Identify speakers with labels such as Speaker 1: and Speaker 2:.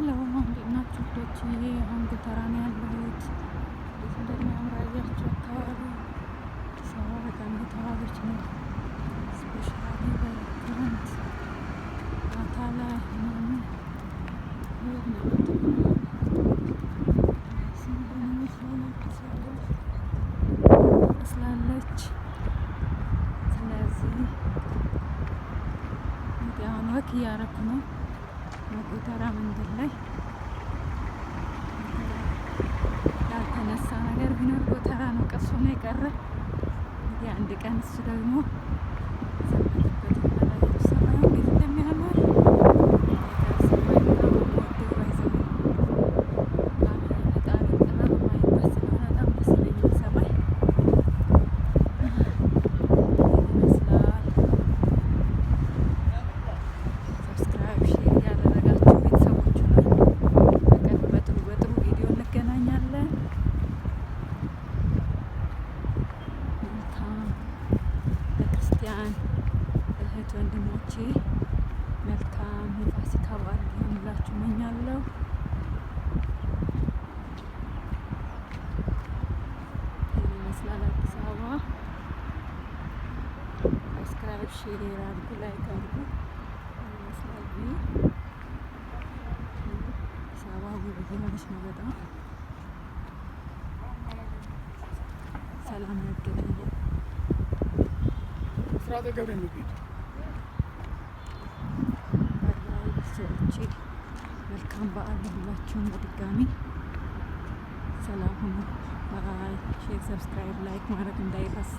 Speaker 1: ሄሎ እንዴት ናችሁ ልጆችዬ? አሁን ጎተራ ነው ያለሁት። እንዴት እንደሚያምር አያችሁ። አካባቢ አዲስ አበባ በጣም የተዋበች ነው። ስፔሻሊ በክረምት ማታ ላይ ምናምን ስላለች ስለዚህ አሁን ወክ እያረኩ ነው ጎተራ መንገድ ላይ። ያልተነሳ ነገር ቢኖር ጎተራ ነው፣ ቀሱ ነው የቀረ። እንግዲህ አንድ ቀን እሱ ደግሞ ሰማዩ እንዴት እንደሚያምር እህት ወንድሞቼ መልካም የፋሲካ በዓል ይሁንላችሁ እመኛለሁ። ይህን ይመስላል አዲስ አበባ። ሰብስክራይብ፣ ሼር አድርጉ፣ ላይክ አድርጉ። ይመስላል አዲስ አበባ ውብ እየሆነች ነው በጣም። ሰላም ያገናኛል። መልካም በዓል ሁላችሁም። በድጋሚ ሰላም ሁኑ። ባይ። ሼር፣ ሰብስክራይብ፣ ላይክ ማድረግ እንዳይረሳ።